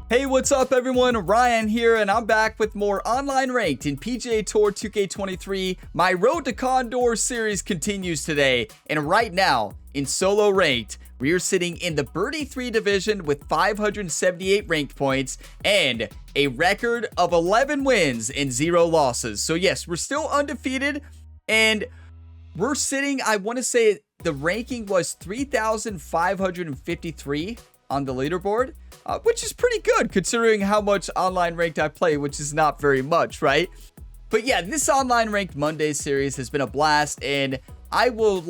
Hey, what's up everyone? Ryan here, and I'm back with more online ranked in PGA Tour 2K23. My Road to Condor Series continues today, and right now, in solo ranked, we are sitting in the Birdie 3 division with 578 ranked points and a record of 11 wins and 0 losses. So yes, we're still undefeated, and we're sitting, I want to say the ranking was 3,553 on the leaderboard. Which is pretty good considering how much online ranked I play, which is not very much, right? But yeah, this online ranked Monday series has been a blast, and I will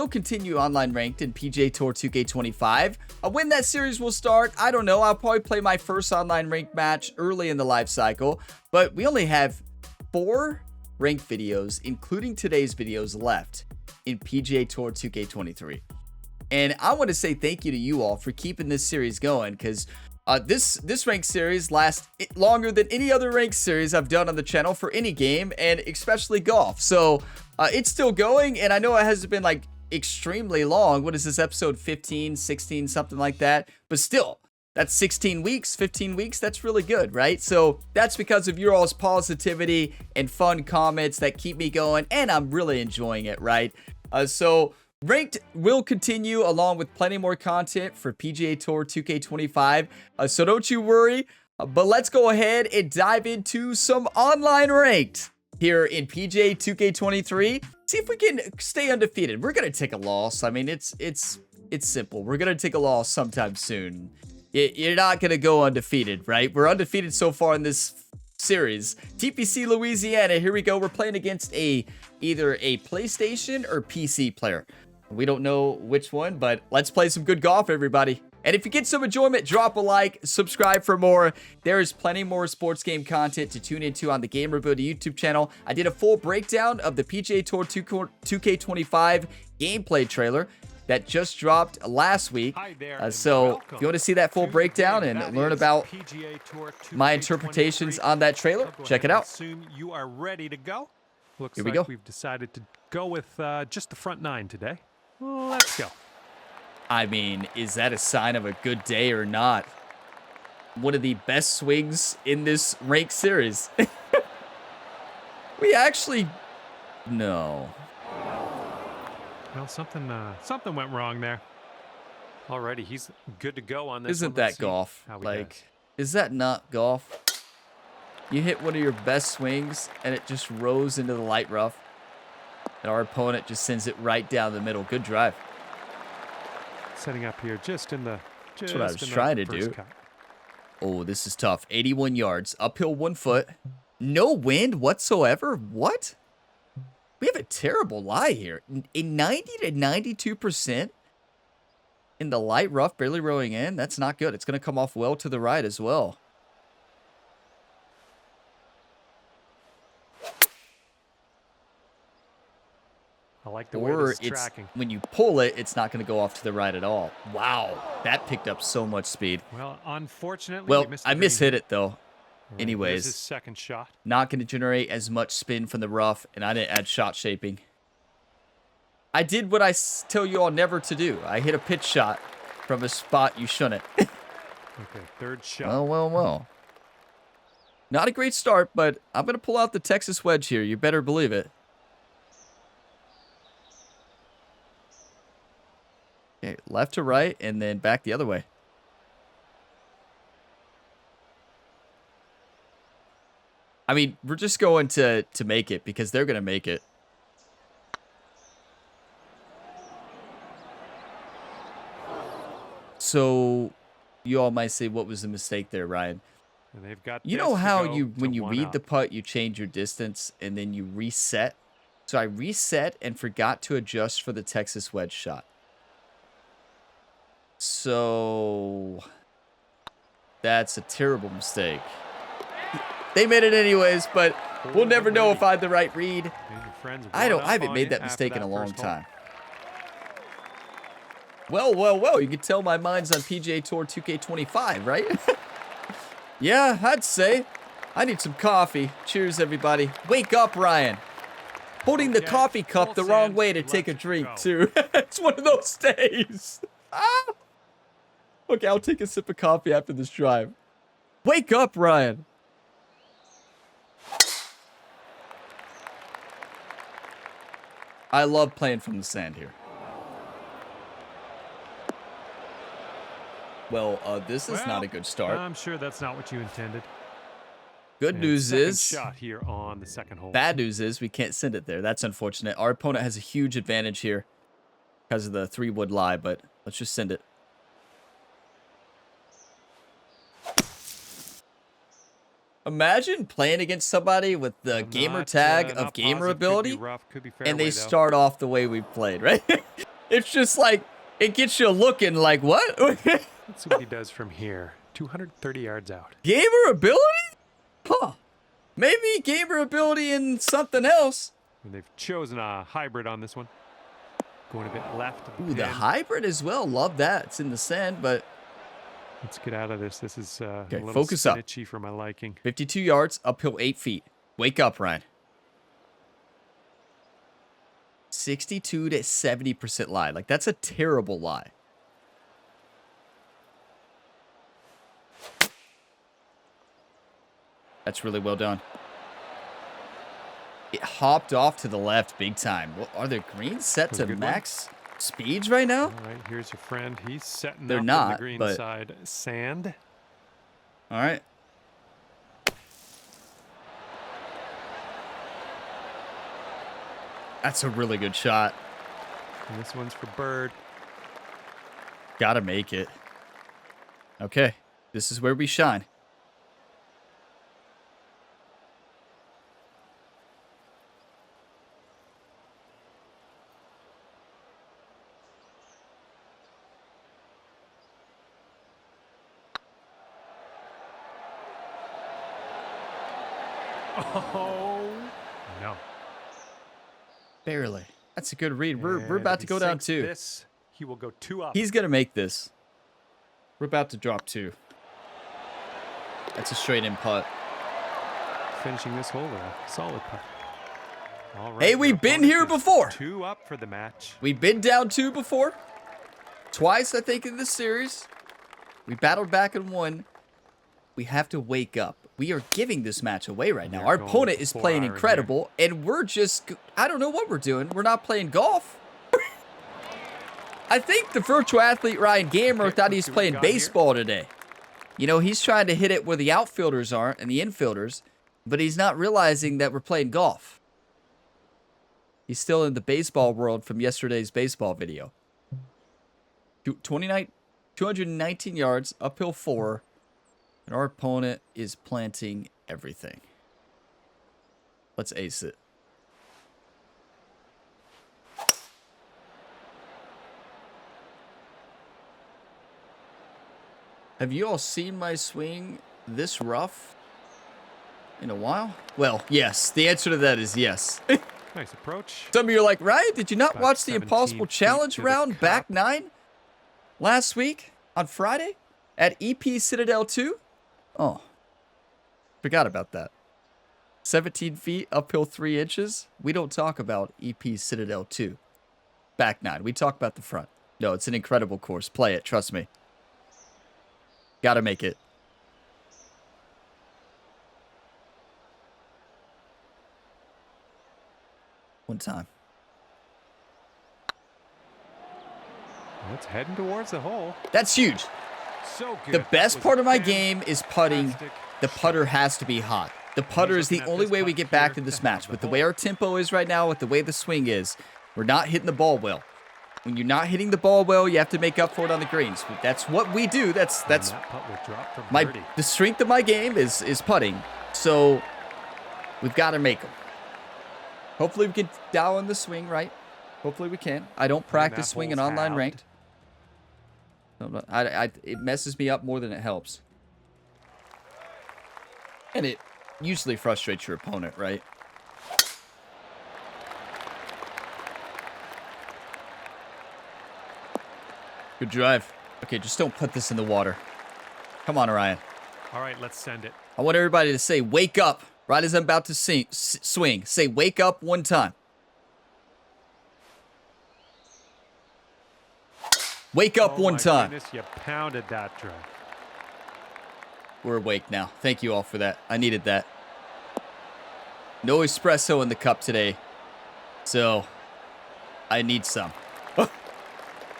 continue online ranked in PGA Tour 2K25. When that series will start, I don't know. I'll probably play my first online ranked match early in the life cycle, but we only have 4 ranked videos, including today's videos, left in PGA Tour 2K23. And I want to say thank you to you all for keeping this series going, because this ranked series lasts longer than any other ranked series I've done on the channel for any game, and especially golf. So it's still going, and I know it hasn't been like extremely long. What is this, episode 15, 16, something like that? But still, that's 16 weeks, 15 weeks. That's really good, right? So that's because of your all's positivity and fun comments that keep me going, and I'm really enjoying it, right? Ranked will continue along with plenty more content for PGA Tour 2K25, so don't you worry. But let's go ahead and dive into some online ranked here in PGA 2K23. See if we can stay undefeated. We're gonna take a loss. I mean, it's simple. We're gonna take a loss sometime soon. You're not gonna go undefeated, right? We're undefeated so far in this series. TPC Louisiana. Here we go. We're playing against either a PlayStation or PC player. We don't know which one, but let's play some good golf, everybody. And if you get some enjoyment, drop a like, subscribe for more. There is plenty more sports game content to tune into on the Gamer Builder YouTube channel. I did a full breakdown of the PGA Tour 2K25 gameplay trailer that just dropped last week. So if you want to see that full breakdown and learn about my interpretations on that trailer, check it out. Assume you are ready to go. Looks Here we like go. We've decided to go with just the front 9 today. Let's go. I mean, is that a sign of a good day or not? One of the best swings in this ranked series. We actually... No. Well, something went wrong there. Alrighty, he's good to go on this. Isn't that golf? Like, is that not golf? You hit one of your best swings, and it just rose into the light rough. And our opponent just sends it right down the middle. Good drive. Setting up here just in the... That's what I was trying to do. Cut. Oh, this is tough. 81 yards. Uphill 1 foot. No wind whatsoever? What? We have a terrible lie here. A 90 to 92% in the light rough, barely rowing in. That's not good. It's going to come off well to the right as well. I like the way this is Or tracking. when you pull it, it's not going to go off to the right at all. Wow, that picked up so much speed. Well, unfortunately, Well, I mishit it though. Anyways, his Anyways, second shot. not going to generate as much spin from the rough, and I didn't add shot shaping. I did what I tell you all never to do. I hit a pitch shot from a spot you shouldn't. Okay, third shot. Well. Not a great start, but I'm going to pull out the Texas wedge here. You better believe it. Okay, left to right, and then back the other way. I mean, we're just going to make it because they're going to make it. So, you all might say, what was the mistake there, Ryan? And they've got You this know to how go when to you one read up. the putt, you change your distance, and then you reset? So I reset and forgot to adjust for the Texas wedge shot. So that's a terrible mistake. They made it anyways, but we'll never know if I had the right read. I haven't made that mistake in a long time. Well, you can tell my mind's on PGA Tour 2K25, right? Yeah, I'd say. I need some coffee. Cheers, everybody. Wake up, Ryan. Holding the coffee cup the wrong way to take a drink, too. It's one of those days. Ah! Okay, I'll take a sip of coffee after this drive. Wake up, Ryan. I love playing from the sand here. Well, this is not a good start. I'm sure that's not what you intended. Good news is, shot here on the second hole. bad news is we can't send it there. That's unfortunate. Our opponent has a huge advantage here because of the 3-wood lie, but let's just send it. Imagine playing against somebody with the gamer tag of gamer ability, and they start off the way we played, right? It's just like, it gets you looking like, what? Let's see what he does from here. 230 yards out. Gamer ability? Huh. Maybe gamer ability and something else. And they've chosen a hybrid on this one. Going a bit left. Ooh, the hybrid as well. Love that. It's in the sand, but... Let's get out of this. This is a little focus up. spinachy for my liking. 52 yards, uphill 8 feet. Wake up, Ryan. 62 to 70% lie. Like, that's a terrible lie. That's really well done. It hopped off to the left big time. What, are the greens set to max speeds right now? All right, here's your friend. He's setting They're up not, on the green but... side. Sand. All right. That's a really good shot. And this one's for bird. Gotta make it. Okay, this is where we shine. Oh, no. Barely. That's a good read. We're about to go down 2. This, he will go 2 up. He's going to make this. We're about to drop 2. That's a straight in putt. Finishing this hole with a solid putt. All right, hey, we've been here before. 2 up for the match. We've been down 2 before. Twice, I think, in this series. We battled back and won. We have to wake up. We are giving this match away right now. Our opponent is playing incredible, and we're just... I don't know what we're doing. We're not playing golf. I think the virtual athlete Ryan Gamer thought he was playing baseball today. You know, he's trying to hit it where the outfielders aren't and the infielders, but he's not realizing that we're playing golf. He's still in the baseball world from yesterday's baseball video. 219 yards, uphill 4. And our opponent is planting everything. Let's ace it. Have you all seen my swing this rough in a while? Well, yes. The answer to that is yes. Nice approach. Some of you are like, Ryan, did you not watch the 17 Impossible feet Challenge to the round cup. back 9 last week on Friday at EP Citadel 2? Oh, forgot about that. 17 feet, uphill 3 inches. We don't talk about EP Citadel 2. Back 9. We talk about the front. No, it's an incredible course. Play it. Trust me. Gotta make it. One time. It's heading towards the hole. That's huge. So good. The best part of my game is putting. The putter has to be hot. The putter is the only way we get back to this match. With the way our tempo is right now, with the way the swing is, we're not hitting the ball well. When you're not hitting the ball well, you have to make up for it on the greens. That's what we do. That's the strength of my game is putting. So we've got to make them. Hopefully we can dial in the swing right. Hopefully we can. I don't practice swinging online ranked. It messes me up more than it helps. And it usually frustrates your opponent, right? Good drive. Okay, just don't put this in the water. Come on, Orion. All right, let's send it. I want everybody to say, wake up, right as I'm about to swing. Say, wake up one time. Wake up one time. Goodness, you pounded that drive. we're awake now. Thank you all for that. I needed that. No espresso in the cup today, so I need some.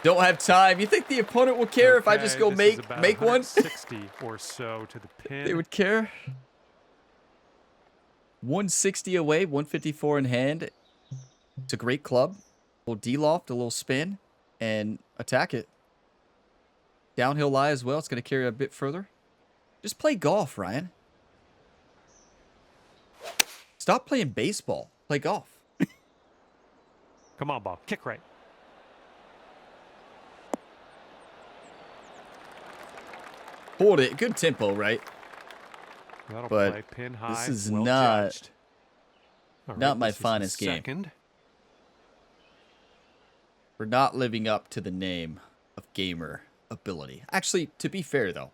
Don't have time. You think the opponent will care if I just go make one? 60 or so to the pin. They would care. 160 away, 154 in hand. It's a great club. A little D-loft, a little spin, and attack it. Downhill lie as well. It's going to carry a bit further. Just play golf, Ryan. Stop playing baseball. Play golf. Come on, ball. Kick right. Hold it. Good tempo, right? That'll But play pin high. this is well not judged. All not right, my this is the finest game. second. We're not living up to the name of gamer ability. Actually, to be fair, though,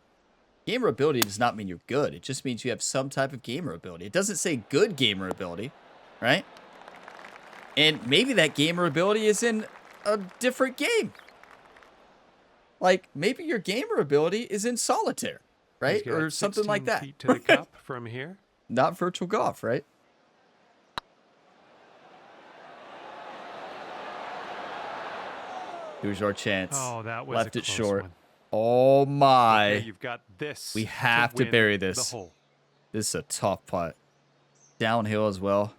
gamer ability does not mean you're good. It just means you have some type of gamer ability. It doesn't say good gamer ability, right? And maybe that gamer ability is in a different game. Like, maybe your gamer ability is in solitaire, right? He's got Or something like 16 that. feet to the cup from here. Not virtual golf, right? Here's our chance. Oh, that was Left a it close short. one. Oh my. Okay, you've got this. We have to win bury the this. hole. This is a tough putt. Downhill as well.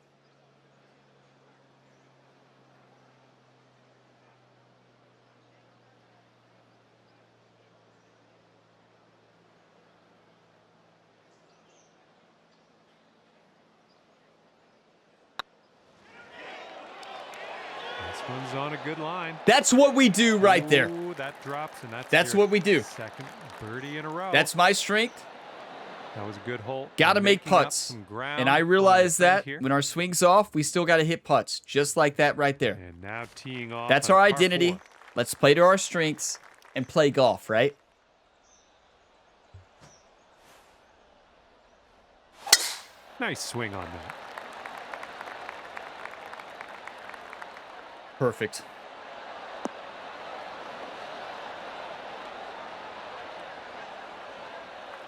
This one's on a good line. That's what we do right there. Ooh, that drops, and That's your what we do. Second birdie in a row. That's my strength. That was a good hole. Got to make Making up putts. some ground And I on realize the front that here. when our swing's off, we still got to hit putts. Just like that right there. And now teeing off. That's on our par identity. 4. Let's play to our strengths and play golf, right? Nice swing on that. Perfect.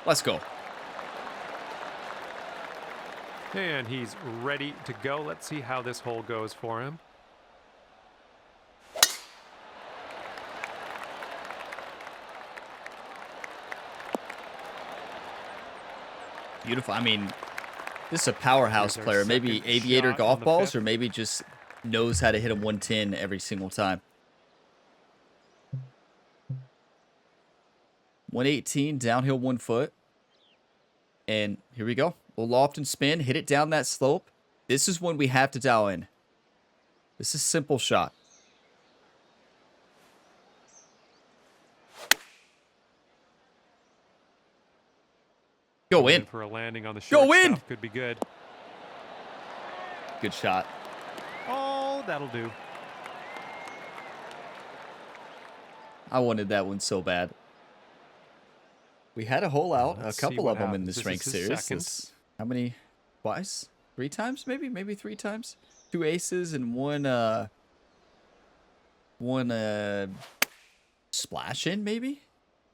Let's go. And he's ready to go. Let's see how this hole goes for him. Beautiful. I mean, this is a powerhouse Here's our player. Maybe second aviator shot golf on the balls, fifth. or maybe just knows how to hit a 110 every single time. 118, downhill 1 foot. And here we go. We'll loft and spin, hit it down that slope. This is when we have to dial in. This is a simple shot. Go in. For a landing on the Go short in. stuff. Could be good. Good shot. Oh, that'll do. I wanted that one so bad. We had a hole out, Let's a see couple what of them in happens. this This rank is his series. second. How many? Twice? 3 times? Maybe 3 times. 2 aces and one splash in, maybe?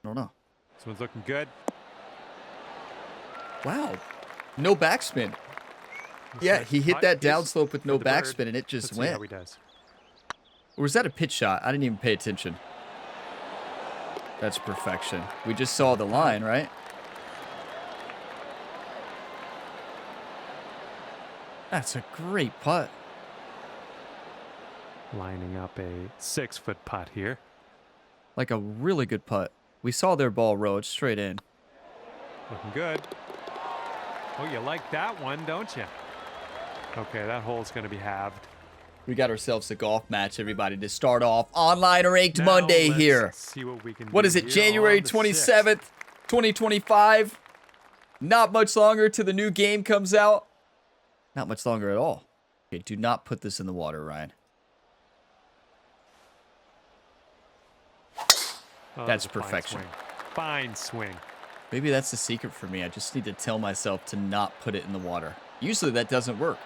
I don't know. This one's looking good. Wow. No backspin. This Yeah, next he hit putt that is downslope with no for the bird. backspin and it just Let's see how went. he does. Or was that a pitch shot? I didn't even pay attention. That's perfection. We just saw the line, right? That's a great putt. Lining up a 6-foot putt here. Like a really good putt. We saw their ball roll straight in. Looking good. Oh, you like that one, don't you? Okay, that hole's going to be halved. We got ourselves a golf match, everybody, to start off online ranked Now Monday let's here. See what we can What do is it, here January on the 27th, 2025? Not much longer till the new game comes out. Not much longer at all. Okay, do not put this in the water, Ryan. Oh, That's that was a fine perfection. swing. Fine swing. Maybe that's the secret for me. I just need to tell myself to not put it in the water. Usually that doesn't work.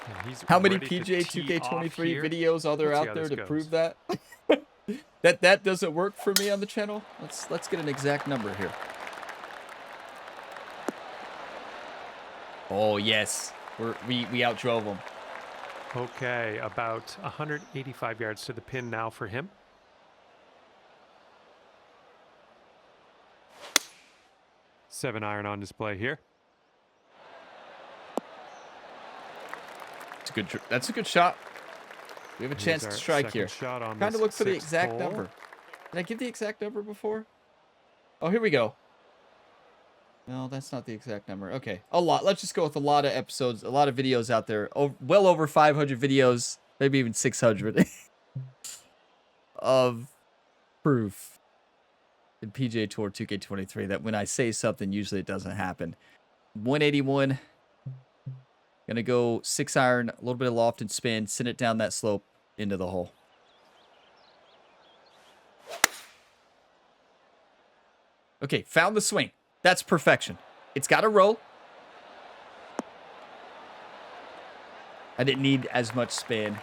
And he's How many ready to PGA tee 2K23 off here. videos are there Let's see out how there this to goes. prove that? That doesn't work for me on the channel. Let's get an exact number here. Oh yes, we outdrove him. Okay, about 185 yards to the pin now for him. Seven iron on display here. That's a good shot. We have a chance to strike here. Trying to look for the exact number. Did I give the exact number before? Oh, here we go. No, that's not the exact number. Okay, a lot. Let's just go with a lot of episodes, a lot of videos out there. Well over 500 videos, maybe even 600 of proof in PGA Tour 2K23 that when I say something, usually it doesn't happen. 181. Gonna go 6 iron, a little bit of loft and spin, send it down that slope into the hole. Okay, found the swing. That's perfection. It's got to roll. I didn't need as much spin.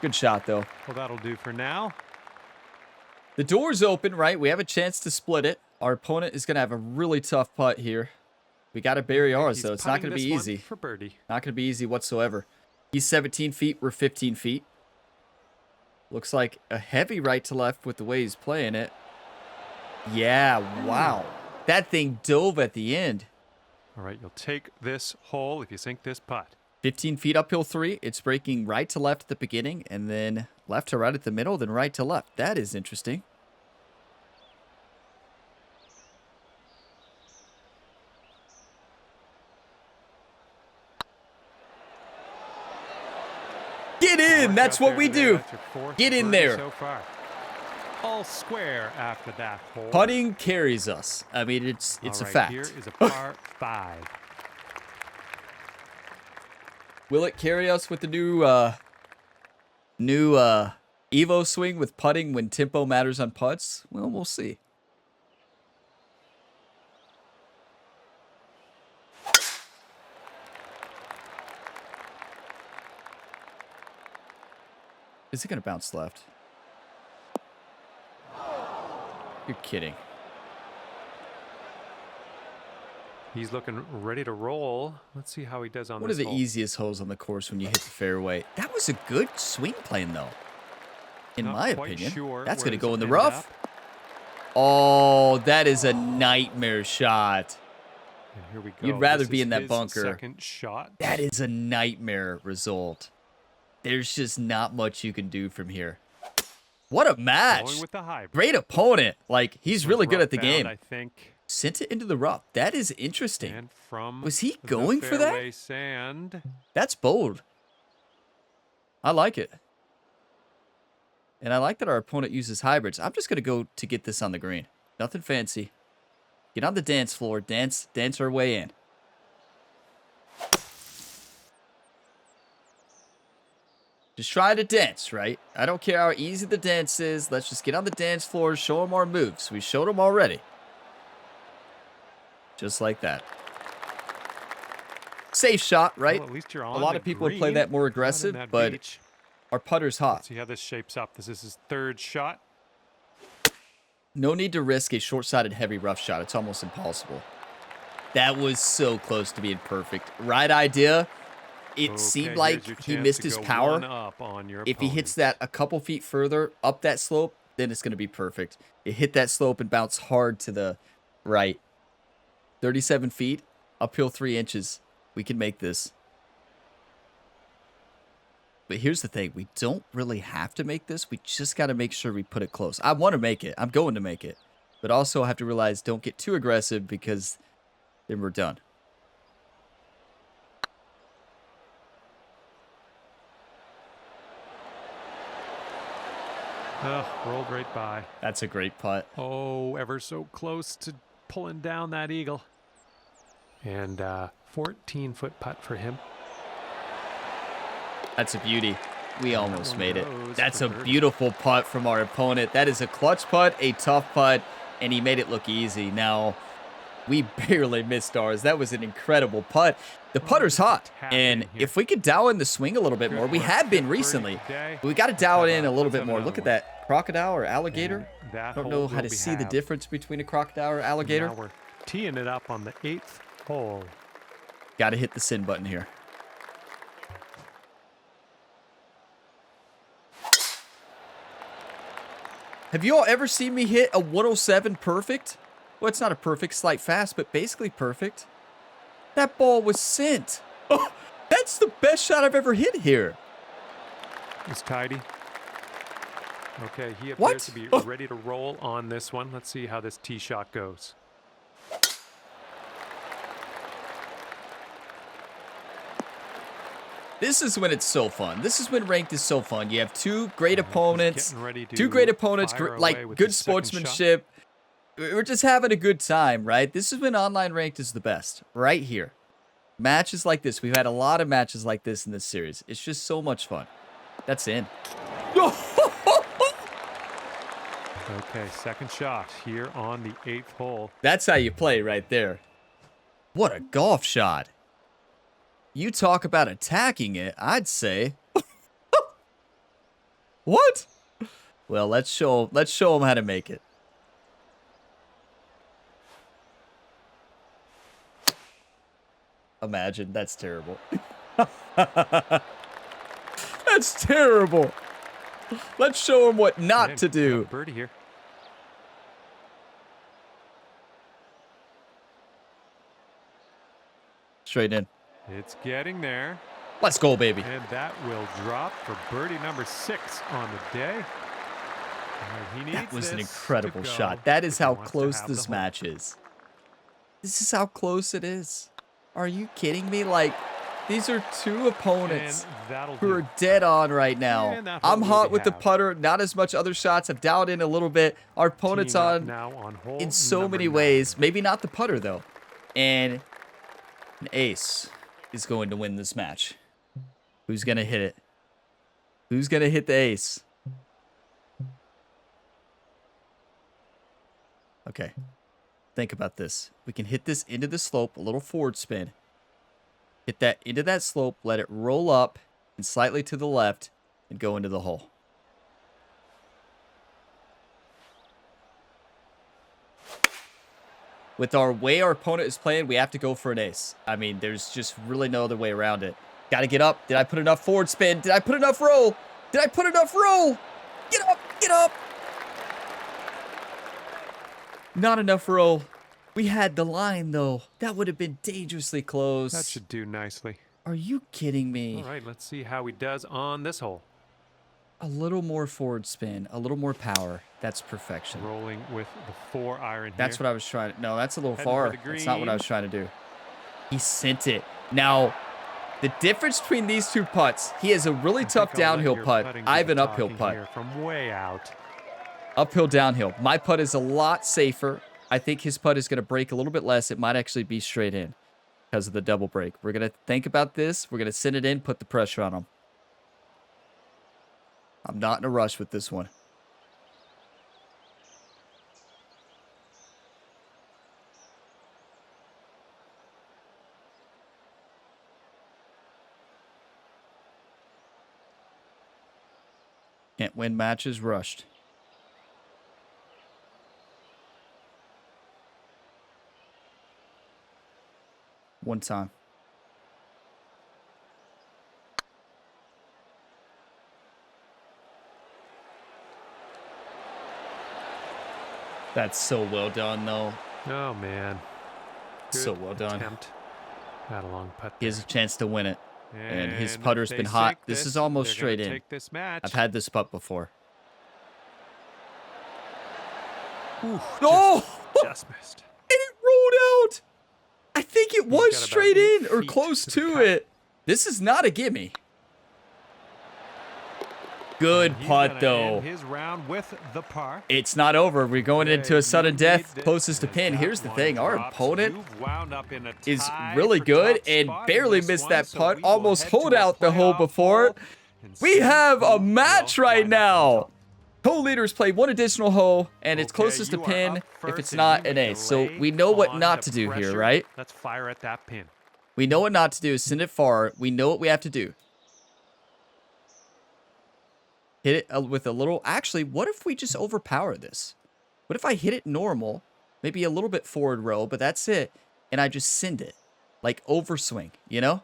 Good shot, though. Well, that'll do for now. The door's open, right? We have a chance to split it. Our opponent is going to have a really tough putt here. We got to bury ours, though. It's not going to be easy. For birdie. Not going to be easy whatsoever. He's 17 feet. We're 15 feet. Looks like a heavy right to left with the way he's playing it. Yeah, wow. That thing dove at the end. All right, you'll take this hole if you sink this putt. 15 feet uphill 3. It's breaking right to left at the beginning, and then left to right at the middle, then right to left. That is interesting. Get in! That's what we do. Get in there. So far. All square after that hole. Putting carries us. I mean, it's a fact. Here is a par 5. Will it carry us with the new Evo swing with putting when tempo matters on putts? Well, we'll see. Is it going to bounce left? You're kidding. He's looking ready to roll. Let's see how he does on this One of the hole. easiest holes on the course when you hit the fairway. That was a good swing plane, though. In my opinion. That's going to go in the rough. Oh, that is a nightmare shot. And here we go. You'd rather be in that bunker. Second shot. That is a nightmare result. There's just not much you can do from here. What a match. Going with the hybrid. Great opponent. Like, he's really good at the game. I think. Sent it into the rough. That is interesting. And from Was he going for that? Sand. That's bold. I like it. And I like that our opponent uses hybrids. I'm just going to go to get this on the green. Nothing fancy. Get on the dance floor. Dance our way in. Just try to dance, right? I don't care how easy the dance is. Let's just get on the dance floor, show them our moves. We showed them already. Just like that. Safe shot, right? Well, at least you're on a lot of people would play that more aggressive, but our putter's hot. Let's see how this shapes up. This is his third shot. No need to risk a short-sided heavy rough shot. It's almost impossible. That was so close to being perfect. Right idea. It seemed like he missed his power. If he hits that a couple feet further up that slope, then it's going to be perfect. It hit that slope and bounced hard to the right. 37 feet, uphill 3 inches. We can make this. But here's the thing. We don't really have to make this. We just got to make sure we put it close. I want to make it. I'm going to make it. But also I have to realize don't get too aggressive because then we're done. Rolled right by. That's a great putt. Oh, ever so close to pulling down that eagle. And 14-foot putt for him. That's a beauty. We almost made it. That's a beautiful putt from our opponent. That is a clutch putt, a tough putt, and he made it look easy. Now, we barely missed ours. That was an incredible putt. The putter's hot, and if we could dial in the swing a little bit more, we have been recently. We got to dial it in a little bit more. Look at that crocodile or alligator? And that I don't hole know how will to be see the halved. difference between a crocodile or alligator. Now we're teeing it up on the 8th hole. Got to hit the send button here. Have you all ever seen me hit a 107 perfect? Well, it's not a perfect, slight fast, but basically perfect. That ball was sent. Oh, that's the best shot I've ever hit here. It's tidy. Okay, he What? appears to be ready to roll on this one. Let's see how this tee shot goes. This is when it's so fun. This is when ranked is so fun. You have two great opponents, Fire like away with good his second shot. sportsmanship. We're just having a good time, right? This is when online ranked is the best, right here. Matches like this. We've had a lot of matches like this in this series. It's just so much fun. That's in. Okay, second shot here on the 8th hole. That's how you play right there. What a golf shot. You talk about attacking it, I'd say. What? Well, let's show them how to make it. Imagine, that's terrible. That's terrible. Let's show them what not to do. Birdie here. Straight in. It's getting there. Let's go, baby. And that will drop for birdie number 6 on the day. He needs That was an this incredible to go shot. That is if he how wants to close have this the hole. match is. This is how close it is. Are you kidding me? Like, these are two opponents And that'll who do. are dead on right And now. that hole I'm will hot be with the halved. putter. Not as much other shots. I've dialed in a little bit. Our opponent's Teeing up on now on hole in so number many 9. ways. Maybe not the putter, though. And an ace is going to win this match. Who's going to hit it? Who's going to hit the ace? Okay. Think about this. We can hit this into the slope, a little forward spin. Hit that into that slope, let it roll up and slightly to the left and go into the hole. With our way our opponent is playing, we have to go for an ace. I mean, there's just really no other way around it. Got to get up. Did I put enough forward spin? Did I put enough roll? Did I put enough roll? Get up, get up. Not enough roll. We had the line, though. That would have been dangerously close. That should do nicely. Are you kidding me? All right, let's see how he does on this hole. A little more forward spin, a little more power. That's perfection. Rolling with the 4-iron here. That's what I was trying to... No, that's a little Heading for far. the That's not what I green. was trying to do. He sent it. Now, the difference between these two putts, he has a really tough I think I'll let downhill your putt. putting I do have the an uphill talking putt. here from way out. Uphill, downhill. My putt is a lot safer. I think his putt is going to break a little bit less. It might actually be straight in because of the double break. We're going to think about this. We're going to send it in, put the pressure on him. I'm not in a rush with this one. Can't win matches rushed. One time. That's so well done, though. Oh, man. So Good well done. attempt. Had a long putt He there. has a chance to win it. And his if putter's they been hot. sink This is almost they're straight gonna in. Take this match. I've had this putt before. Ooh, Oh! just missed. And it rolled out. I think it was got about straight 8 in or feet close to the to cup. it. This is not a gimme. Good He's putt, gonna though. end his round with the par. It's not over. We're going into a sudden You death need this, closest to and pin. that Here's the one thing. Our drops. opponent You've wound up in a is tie really for good top and spot barely in this missed one, that so putt. we will Almost head hold to a out the hole playoff before. hole and We see have a who match will right wind up on now. top. Co-leaders play one additional hole, and it's Okay, closest to you are pin up if first it's and not you an may ace. So delay we know what on not the to do here, pressure. right? Let's fire at that pin. We know what not to do. Send it far. We know what we have to do. Hit it with a little... Actually, what if we just overpower this? What if I hit it normal, maybe a little bit forward row, but that's it, and I just send it? Like overswing, you know?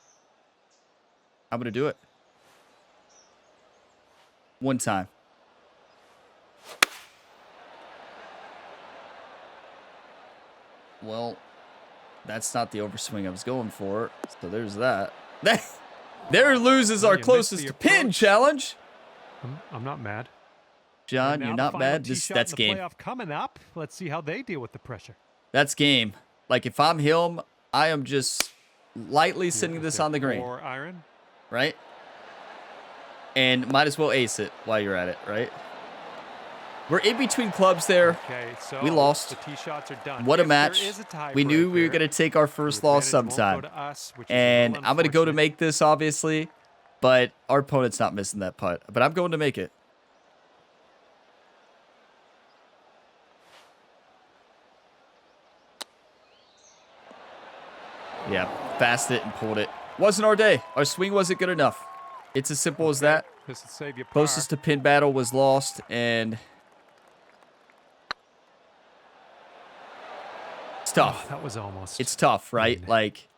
I'm going to do it. One time. Well, that's not the overswing I was going for, so there's that. There loses our closest to pin challenge. I'm not mad. John, you're not mad. That's game. Coming up. Let's see how they deal with the pressure. That's game. Like, if I'm him, I am just lightly sitting this on the green. Or iron. Right? And might as well ace it while you're at it, right? We're in between clubs there. Okay, so we lost. The tee shots are done. What a match. We knew we were going to take our first loss sometime. And I'm going to go to make this, obviously. But our opponent's not missing that putt. But I'm going to make it. Yeah, fast it and pulled it. Wasn't our day. Our swing wasn't good enough. It's as simple as that. This will save you par. Closest to pin battle was lost, and it's tough. Oh, that was almost. It's tough, right? Like,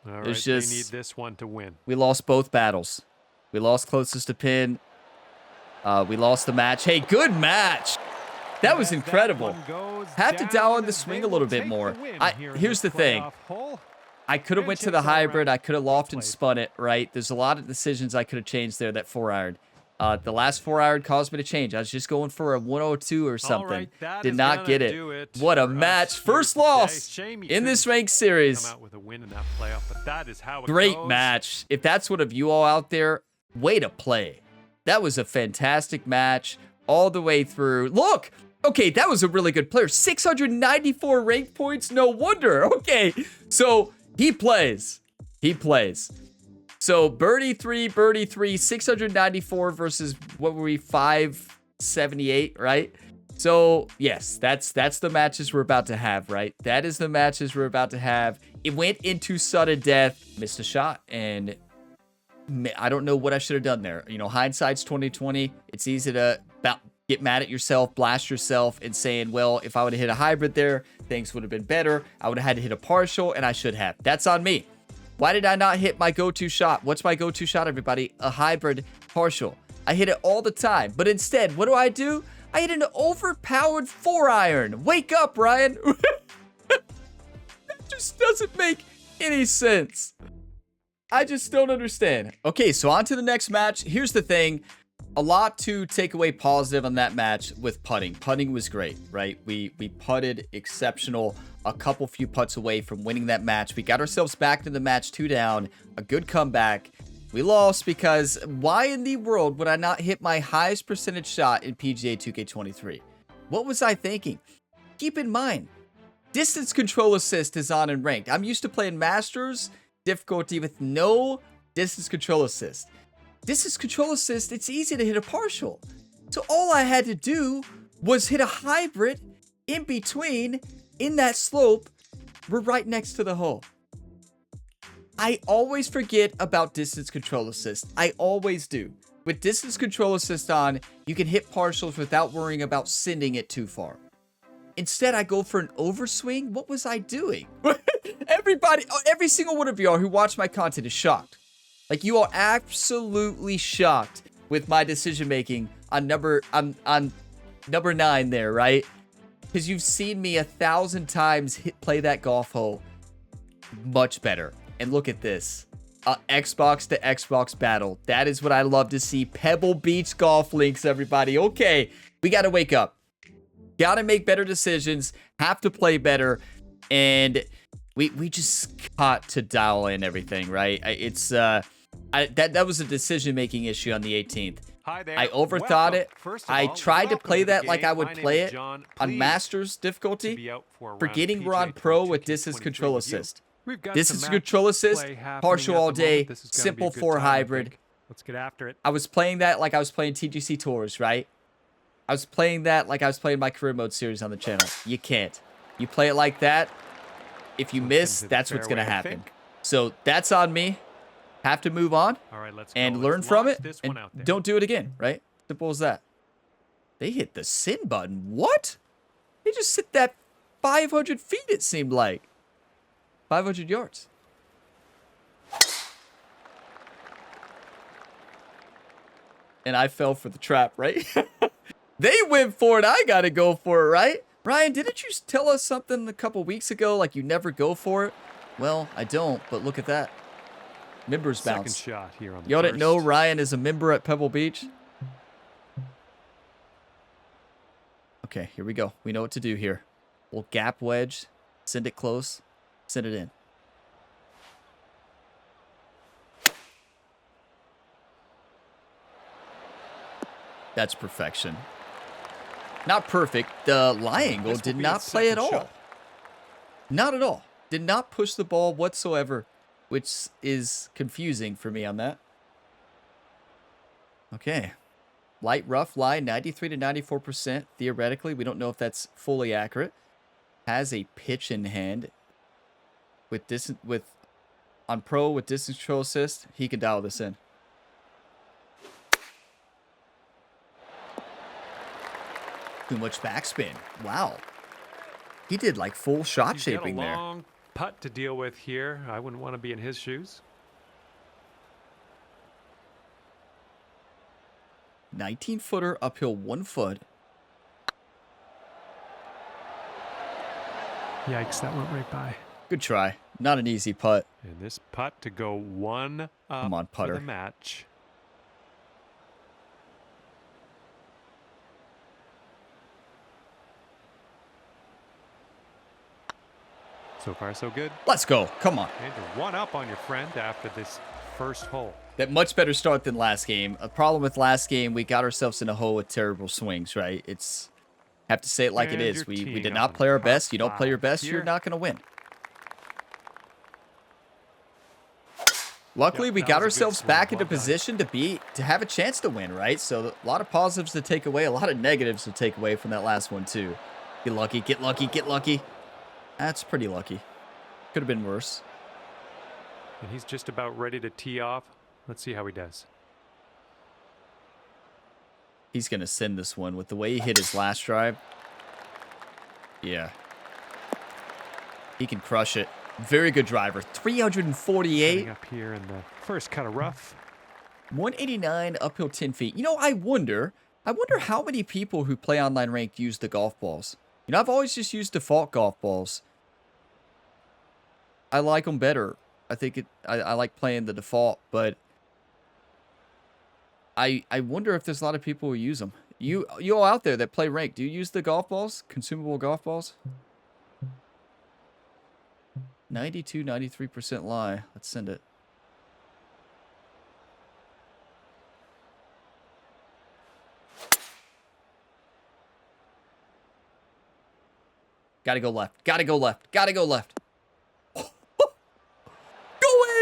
there's just they need this one to win. We lost both battles. We lost closest to pin. We lost the match. Hey, good match. That was incredible. Have to dial in the swing a little bit more. Here's the thing. I could have went to the hybrid. I could have lofted and spun it, right? There's a lot of decisions I could have changed there, that 4-iron. The last 4-iron caused me to change. I was just going for a 102 or something. Did not get it. What a match. First loss in this ranked series. Great match. If that's one of you all out there, way to play. That was a fantastic match all the way through. Look! Okay, that was a really good player. 694 rank points. No wonder. Okay, so he plays. He plays. So birdie 3, 694 versus, what were we, 578, right? So yes, that's the matches we're about to have, right? That is the matches we're about to have. It went into sudden death. Missed a shot, and I don't know what I should have done there. You know, hindsight's 2020. It's easy to get mad at yourself, blast yourself, and saying, well, if I would have hit a hybrid there, things would have been better. I would have had to hit a partial, and I should have. That's on me. Why did I not hit my go-to shot? What's my go-to shot, everybody? A hybrid partial. I hit it all the time. But instead, what do? I hit an overpowered 4-iron. Wake up, Ryan. That just doesn't make any sense. I just don't understand. Okay, so on to the next match. Here's the thing. A lot to take away positive on that match with putting. Putting was great, right? We putted exceptional. A couple few putts away from winning that match. We got ourselves back to the match 2 down. A good comeback. We lost because why in the world would I not hit my highest percentage shot in PGA 2K23? What was I thinking? Keep in mind, distance control assist is on in ranked. I'm used to playing Masters difficulty with no distance control assist. Distance control assist, it's easy to hit a partial. So all I had to do was hit a hybrid in between, in that slope. We're right next to the hole. I always forget about distance control assist. I always do. With distance control assist on, you can hit partials without worrying about sending it too far. Instead, I go for an overswing. What was I doing? Everybody, every single one of y'all who watch my content is shocked. Like, you are absolutely shocked with my decision making on number 9 there, right? Because you've seen me 1,000 times play that golf hole much better. And look at this. Xbox to Xbox battle. That is what I love to see. Pebble Beach golf links, everybody. Okay, we got to wake up. Got to make better decisions. Have to play better. And we just got to dial in everything, right? It's that was a decision-making issue on the 18th. Hi there. I overthought it. I tried to play that like I would play it on Masters difficulty, forgetting we're on Pro with distance control assist. Distance control assist, partial all day, simple 4 hybrid. Let's get after it. I was playing that like I was playing TGC Tours, right? I was playing that like I was playing my career mode series on the channel. You can't. You play it like that. If you miss, that's what's going to happen. So that's on me. Have to move on All right, let's and go. learn Let's from launch it this and one out there. don't do it again, right? Simple as that. They hit the send button. What? They just hit that 500 feet, it seemed like. 500 yards. And I fell for the trap, right? They went for it. I got to go for it, right? Brian, didn't you tell us something a couple weeks ago, like you never go for it? Well, I don't, but look at that. Members bounce. Second shot here on the Y'all didn't know first. Ryan is a member at Pebble Beach? Okay, here we go. We know what to do here. We'll gap wedge, send it close, send it in. That's perfection. Not perfect. The lie angle This will did be not its play at second all. shot. Not at all. Did not push the ball whatsoever, which is confusing for me on that. Okay. Light rough lie, 93 to 94%. Theoretically, we don't know if that's fully accurate. Has a pitch in hand. On pro with distance control assist, he can dial this in. Too much backspin. Wow. He did like full shot He's got shaping a there. long putt to deal with here. I wouldn't want to be in his shoes. 19-footer uphill 1 foot. Yikes, that went right by. Good try. Not an easy putt. And this putt to go one up Come on, for putter. the match. So far, so good. Let's go. Come on. And you're one up on your friend after this first hole. That much better start than last game. A problem with last game, we got ourselves in a hole with terrible swings, right? Have to say it like it And is. you're We teeing did up not on play our par best. You don't play your 5 best, you're here. not going to win. Luckily, Yep, we that got was a good ourselves swing. back into Well done. position to have a chance to win, right? So a lot of positives to take away, a lot of negatives to take away from that last one too. Get lucky, get lucky, get lucky. That's pretty lucky. Could have been worse. And he's just about ready to tee off. Let's see how he does. He's going to send this one with the way he hit his last drive. Yeah. He can crush it. Very good driver. 348. Setting up here in the first cut of rough. 189 uphill 10 feet. You know, I wonder how many people who play online ranked use the golf balls. You know, I've always just used default golf balls. I like them better. I like playing the default, but I wonder if there's a lot of people who use them. You all out there that play ranked, do you use the golf balls? Consumable golf balls? 92, 93% lie. Let's send it. Gotta go left. Gotta go left. Gotta go left. Go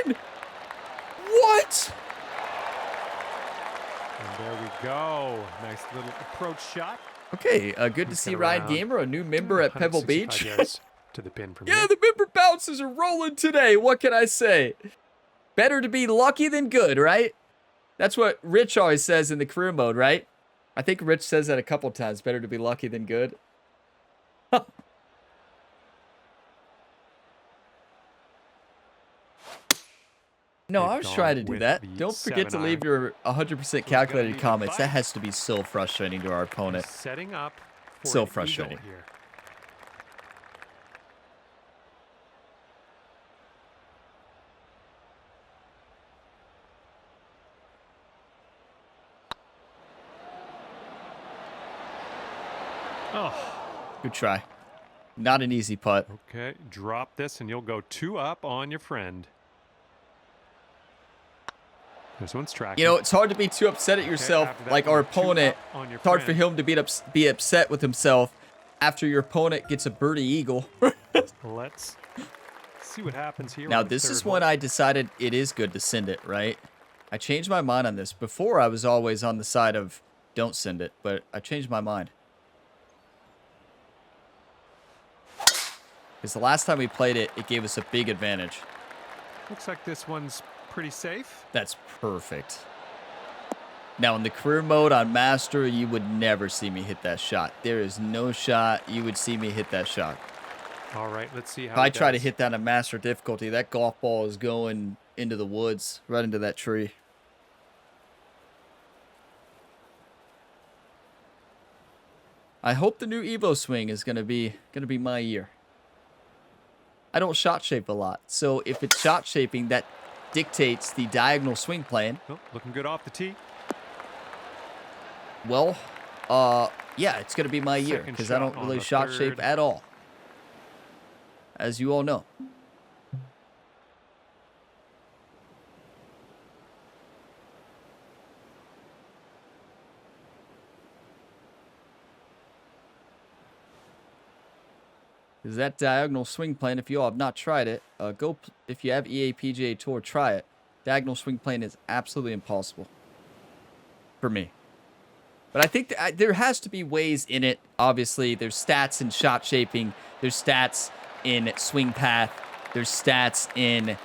in! What? And there we go. Nice little approach shot. Okay, good to He's see got Ryan around Gamer, a new member at Pebble 165 Beach. yards to the pin from Yeah, here. the member bounces are rolling today. What can I say? Better to be lucky than good, right? That's what Rich always says in the career mode, right? I think Rich says that a couple times. Better to be lucky than good. No, I was They've trying to gone do with that. the Don't forget to leave 7-iron. your 100% leave calculated a comments. That bite. has to be so frustrating to our opponent. Setting up for So an eagle frustrating. here. Oh, Good try. Not an easy putt. okay. Drop this and you'll go 2 up on your friend. This one's tracking. You know, it's hard to be too upset at yourself, after that like our one, 2 opponent. up on your It's hard for friend. him to be upset with himself after your opponent gets a birdie eagle. Let's see what happens here. Now, on the this third is when hole. I decided it is good to send it, right? I changed my mind on this. Before, I was always on the side of don't send it, but I changed my mind. Because the last time we played it, it gave us a big advantage. Looks like this one's pretty safe. That's perfect. Now, in the career mode on Master, you would never see me hit that shot. There is no shot you would see me hit that shot. All right, let's see how If I try to hit that on Master difficulty, that golf ball is going into the woods, right into that tree. I hope the new Evo swing is gonna be my year. I don't shot shape a lot, so if it's shot shaping, that dictates the diagonal swing plan. Oh, looking good off the tee. Well, yeah, it's gonna be my year Second because I don't shot on really the shot shape third. at all, as you all know. Is that diagonal swing plan? If you all have not tried it, if you have EA PGA Tour, try it. Diagonal swing plan is absolutely impossible for me. But I think there has to be ways in it. Obviously, there's stats in shot shaping. There's stats in swing path. There's stats in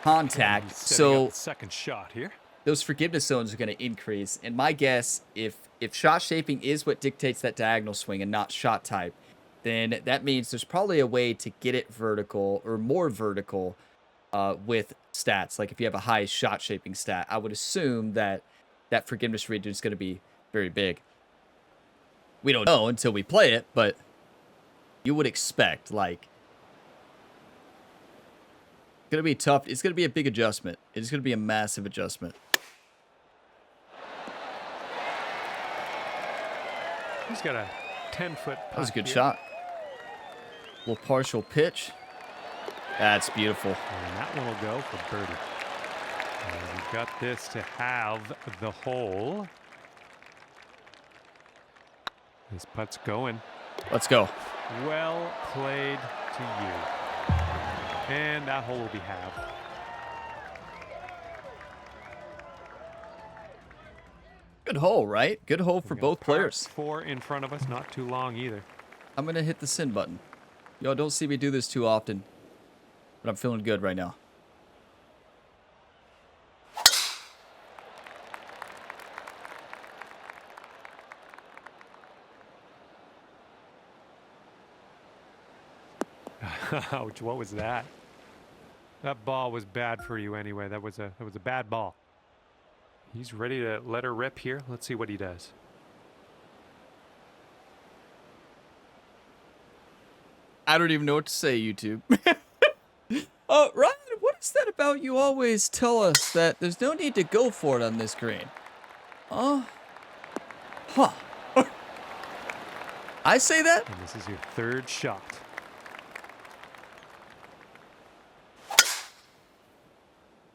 contact. So second shot here. Those forgiveness zones are going to increase. And my guess, if shot shaping is what dictates that diagonal swing and not shot type, then that means there's probably a way to get it vertical or more vertical with stats. Like if you have a high shot shaping stat, I would assume that that forgiveness region is going to be very big. We don't know until we play it, but you would expect, like, it's going to be tough. It's going to be a big adjustment. It's going to be a massive adjustment. He's got a 10-foot. That was a good shot. Little partial pitch. That's beautiful. And that one will go for birdie. And we got this to have the hole. This putt's going. Let's go. Well played to you. And that hole will be halved. Good hole, right? Good hole for both players. 4 in front of us, not too long either. I'm going to hit the send button. Y'all don't see me do this too often, but I'm feeling good right now. Ouch, what was that? That ball was bad for you anyway. That was a bad ball. He's ready to let her rip here. Let's see what he does. I don't even know what to say, YouTube. Ryan, what is that about you always tell us that there's no need to go for it on this green? Huh. I say that? And this is your third shot.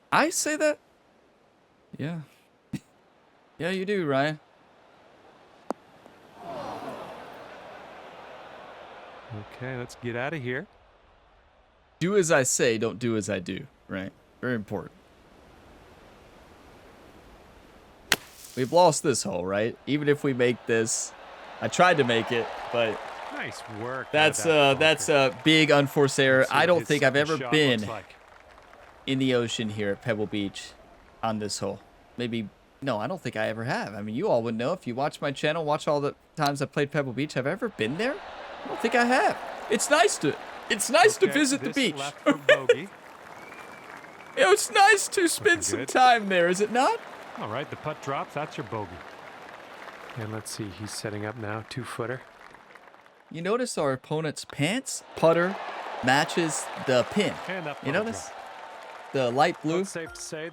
I say that? Yeah. Yeah, you do, Ryan. Okay, let's get out of here. Do as I say, don't do as I do, right? Very important. We've lost this hole, right? Even if we make this, I tried to make it, but nice work. That's a big unforced error. I don't think I've ever been in the ocean here at Pebble Beach on this hole. Maybe, no, I don't think I ever have. I mean, you all would know if you watch my channel, watch all the times I played Pebble Beach. Have I ever been there? I don't think I have. It's nice to visit the beach. It's nice to spend some time there, is it not? All right, the putt drops. That's your bogey. And let's see, he's setting up now, 2-footer. You notice our opponent's pants putter matches the pin. You notice? The light blue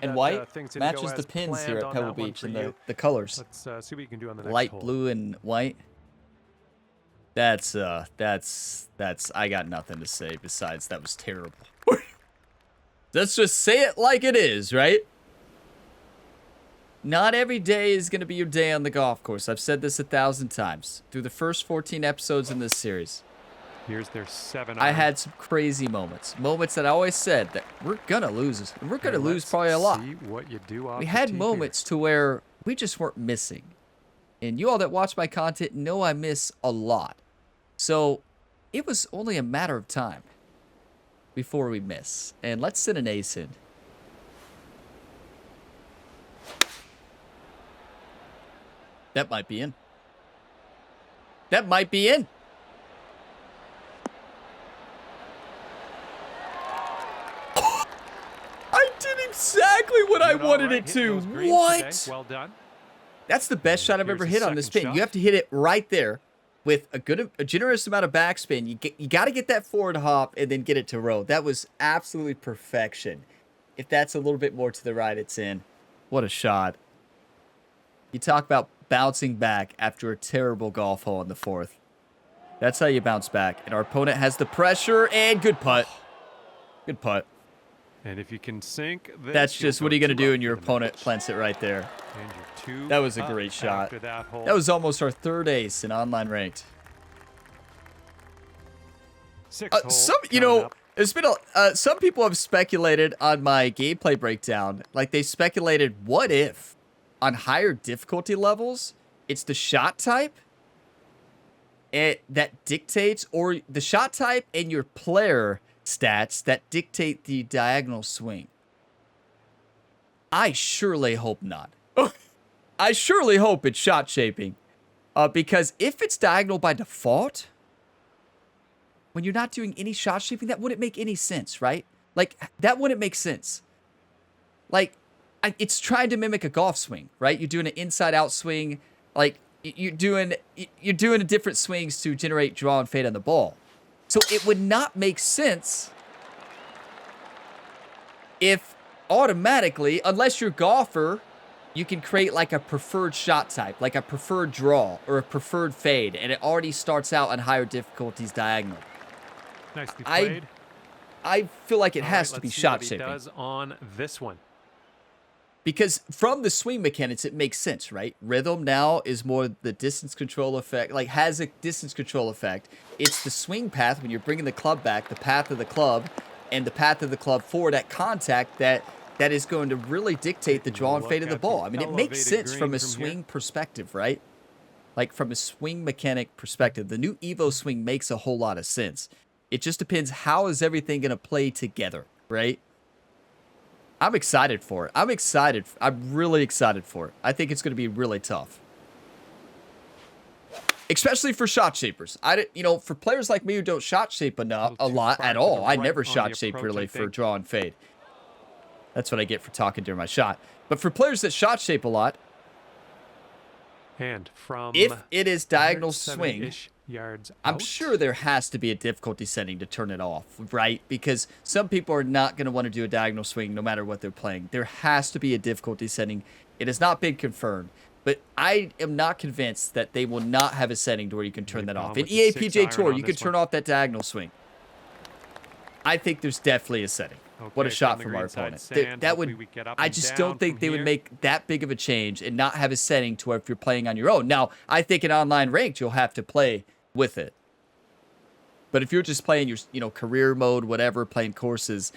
and white matches the pins here at Pebble Beach and the colors. Let's see what you can do on the next light hole. Blue and white. That's I got nothing to say besides that was terrible. Let's just say it like it is, right? Not every day is going to be your day on the golf course. I've said this 1,000 times through the first 14 episodes in this series. Here's their 7. I had some crazy moments. Moments that I always said that we're going to lose. And we're going to lose probably a lot. See what you do off we the had tee moments to where we just weren't missing. And you all that watch my content know I miss a lot. So it was only a matter of time before we miss. And let's send an ace in. That might be in. That might be in. I did exactly what I wanted it to. What? Well done. That's the best shot I've ever hit on this spin. You have to hit it right there with a generous amount of backspin. You got to get that forward hop and then get it to road. That was absolutely perfection. If that's a little bit more to the right, it's in. What a shot. You talk about bouncing back after a terrible golf hole in the fourth. That's how you bounce back. And our opponent has the pressure and good putt. Good putt. And if you can sink this, that's just what are you going to do, and your opponent plants it right there. That was a great shot. That was almost our third ace in online ranked. There's been some people have speculated on my gameplay breakdown. Like, they speculated, what if on higher difficulty levels, it's the shot type that dictates, or the shot type and your player stats that dictate the diagonal swing. I surely hope not. I surely hope it's shot shaping. Because if it's diagonal by default, when you're not doing any shot shaping, that wouldn't make any sense, right? Like, that wouldn't make sense. Like, it's trying to mimic a golf swing, right? You're doing an inside-out swing. Like, you're doing different swings to generate draw and fade on the ball. So it would not make sense if automatically, unless you're a golfer, you can create like a preferred shot type, like a preferred draw or a preferred fade, and it already starts out on higher difficulties diagonal. Nicely played. I feel like it has to be shot shaping. Does on this one. Because from the swing mechanics, it makes sense, right? Rhythm now is more the distance control effect, like has a distance control effect. It's the swing path when you're bringing the club back, the path of the club, and the path of the club forward at contact that is going to really dictate the draw and fade of the ball. I mean, it makes sense from a swing perspective, right? Like from a swing mechanic perspective, the new Evo swing makes a whole lot of sense. It just depends how is everything going to play together, right? I'm excited for it. I'm really excited for it. I think it's going to be really tough. Especially for shot shapers. For players like me who don't shot shape a lot at all. I never shot shape really for draw and fade. That's what I get for talking during my shot. But for players that shot shape a lot, and from if it is diagonal swing, yards I'm sure there has to be a difficulty setting to turn it off, right? Because some people are not going to want to do a diagonal swing no matter what they're playing. There has to be a difficulty setting. It has not been confirmed, but I am not convinced that they will not have a setting to where you can turn that off. In EA PGA Tour, you can turn off that diagonal swing. I think there's definitely a setting. Okay, what a shot from our opponent. I just don't think they would make that big of a change and not have a setting to where if you're playing on your own. Now, I think in online ranked, you'll have to play with it. But if you're just playing your, career mode, whatever, playing courses,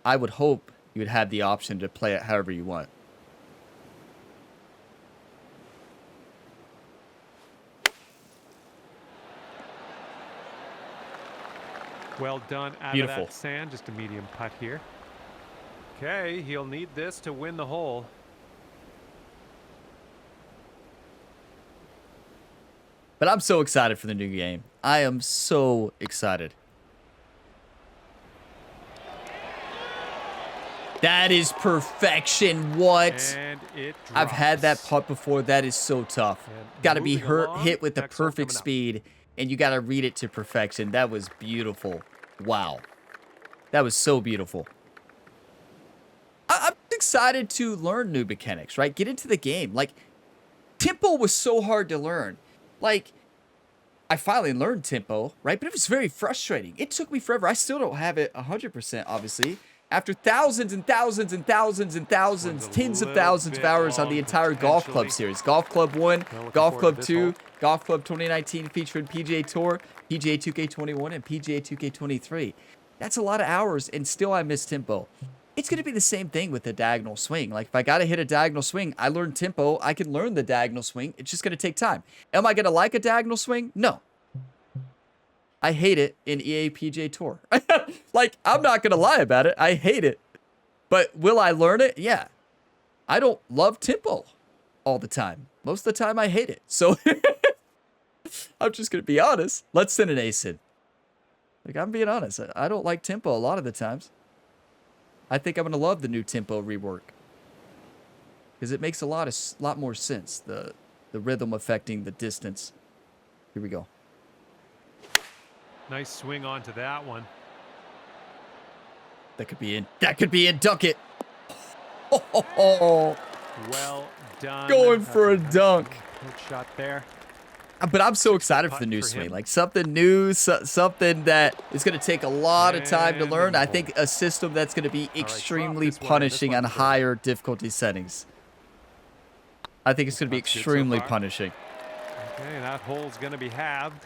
I would hope you would have the option to play it however you want. Well done out of that sand. Just a medium putt here. Okay, he'll need this to win the hole. But I'm so excited for the new game. I am so excited. That is perfection. What? And it drops. I've had that putt before. That is so tough. Got to be hit with the perfect speed, and you got to read it to perfection. That was beautiful. Wow. That was so beautiful. I'm excited to learn new mechanics, right? Get into the game. Like, tempo was so hard to learn. Like, I finally learned tempo, right? But it was very frustrating. It took me forever. I still don't have it 100%, obviously. After thousands and thousands and thousands and thousands, tens of thousands of hours on the entire Golf Club series. Golf Club 1, Golf Club 2, Golf Club 2019 featuring PGA Tour, PGA 2K21, and PGA 2K23. That's a lot of hours, and still I miss tempo. It's going to be the same thing with the diagonal swing. Like, if I got to hit a diagonal swing, I learned tempo. I can learn the diagonal swing. It's just going to take time. Am I going to like a diagonal swing? No. I hate it in EA PGA Tour. Like, I'm not going to lie about it. I hate it. But will I learn it? Yeah. I don't love tempo all the time. Most of the time, I hate it. So I'm just going to be honest. Let's send an ace in. Like, I'm being honest. I don't like tempo a lot of the times. I think I'm going to love the new tempo rework. Because it makes a lot more sense. The rhythm affecting the distance. Here we go. Nice swing onto that one. That could be in. That could be in. Dunk it. Oh, Well done. going for a dunk. Good shot there. But I'm so excited for the new swing. Like something new, something that is going to take a lot of time to learn. I think a system that's going to be extremely punishing on higher difficulty settings. I think it's going to be extremely punishing. Okay, that hole's going to be halved.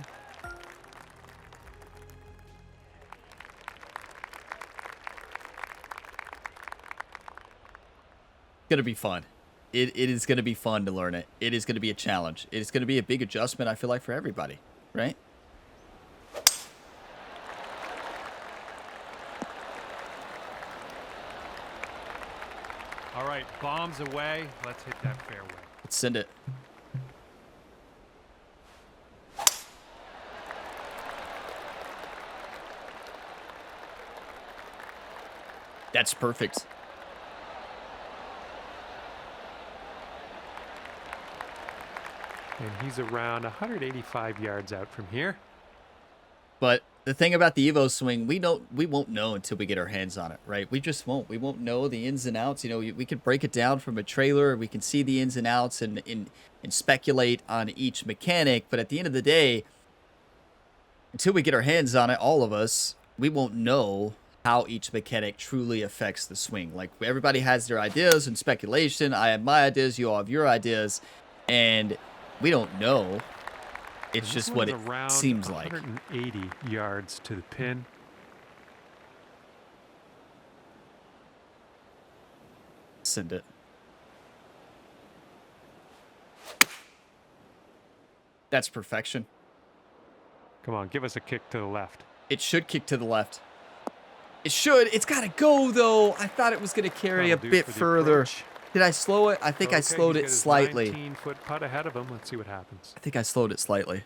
Going to be fun. It is going to be fun to learn it. It is going to be a challenge. It is going to be a big adjustment, I feel like, for everybody, right? All right, bombs away. Let's hit that fairway. Let's send it. That's perfect. And he's around 185 yards out from here. But the thing about the Evo swing, we won't know until we get our hands on it, right? We just won't. We won't know the ins and outs. You know, we can break it down from a trailer. We can see the ins and outs and speculate on each mechanic. But at the end of the day, until we get our hands on it, all of us, we won't know how each mechanic truly affects the swing. Like, everybody has their ideas and speculation. I have my ideas. You all have your ideas. And we don't know. It's just what it seems like. 180 yards to the pin. Send it. That's perfection. Come on, give us a kick to the left. It should kick to the left. It should. It's got to go, though. I thought it was going to carry a bit further. Did I slow it? I think I slowed it slightly. 19-foot putt ahead of him. Let's see what happens. I think I slowed it slightly.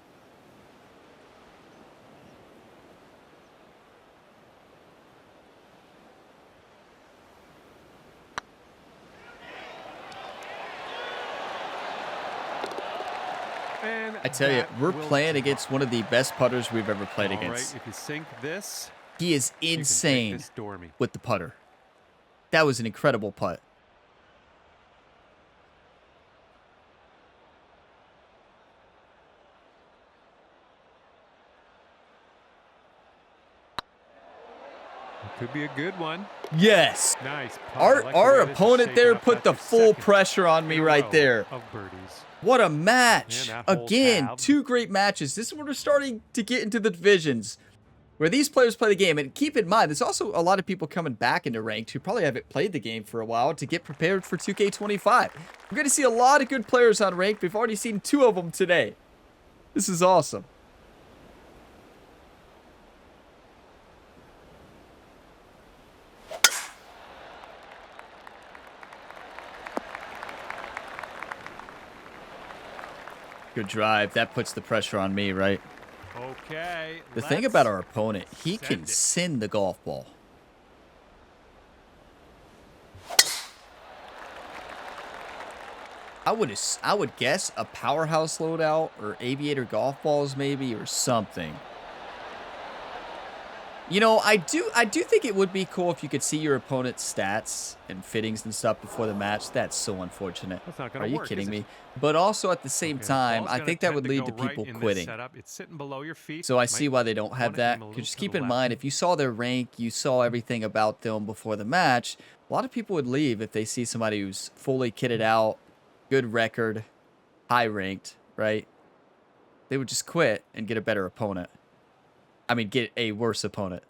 And I tell you, we're playing against one of the best putters we've ever played against. All right, if you sink this, he is insane with the putter. That was an incredible putt. Could be a good one. Yes. Nice. Our opponent there put the full pressure on me right there. Of birdies. What a match. Again, two great matches. This is when we're starting to get into the divisions where these players play the game. And keep in mind, there's also a lot of people coming back into ranked who probably haven't played the game for a while to get prepared for 2K25. We're going to see a lot of good players on ranked. We've already seen two of them today. This is awesome. Good drive. That puts the pressure on me, right? Okay. The thing about our opponent, he can send the golf ball. I would guess a powerhouse loadout or aviator golf balls maybe or something. You know, I do think it would be cool if you could see your opponent's stats and fittings and stuff before the match. That's so unfortunate. That's not gonna Are you work, kidding is me? it? But also at the same time, ball's I gonna think that tend would to lead go to right people in this quitting. setup. It's sitting below your feet. So I see why they don't have wanna that. aim a little Just to keep the in left. mind, if you saw their rank, you saw everything about them before the match, a lot of people would leave if they see somebody who's fully kitted out, good record, high ranked, right? They would just quit and get a better opponent. I mean, get a worse opponent.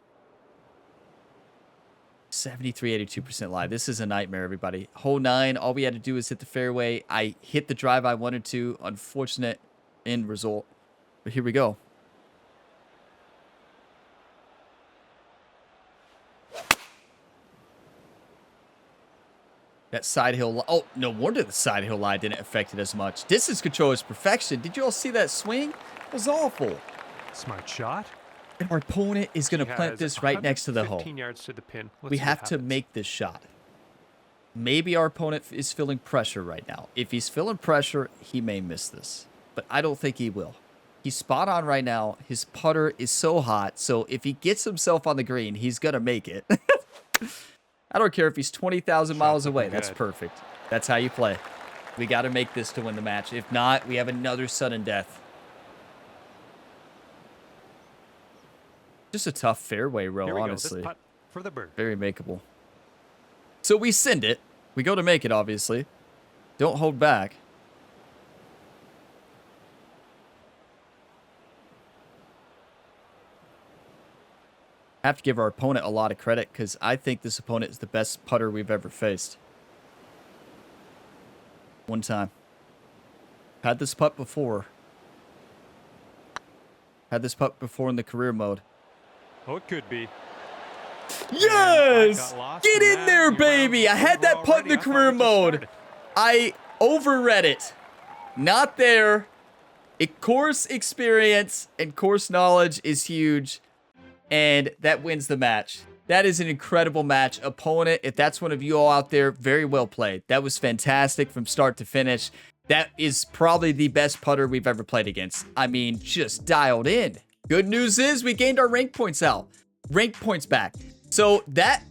73-82% live. This is a nightmare, everybody. Hole 9, all we had to do is hit the fairway. I hit the drive I wanted to. Unfortunate end result. But here we go. That side hill. Oh, no wonder the side hill lie didn't affect it as much. Distance control is perfection. Did you all see that swing? It was awful. Smart shot. And our opponent is going to plant this right next to the hole. 15 yards to the pin. We have to make this shot. Maybe our opponent is feeling pressure right now. If he's feeling pressure, he may miss this. But I don't think he will. He's spot on right now. His putter is so hot. So if he gets himself on the green, he's going to make it. I don't care if he's 20,000 miles away. That's perfect. That's how you play. We got to make this to win the match. If not, we have another sudden death. Just a tough fairway row, honestly. This putt for the bird. Very makeable. So we send it. We go to make it, obviously. Don't hold back. I have to give our opponent a lot of credit because I think this opponent is the best putter we've ever faced. One time. Had this putt before. Had this putt before in the career mode. Oh, it could be. Yes! Get in there, baby! I had that putt in the career mode. I overread it. Not there. Course experience and course knowledge is huge. And that wins the match. That is an incredible match. Opponent, if that's one of you all out there, very well played. That was fantastic from start to finish. That is probably the best putter we've ever played against. I mean, just dialed in. Good news is we gained our rank points out. Rank points back. So that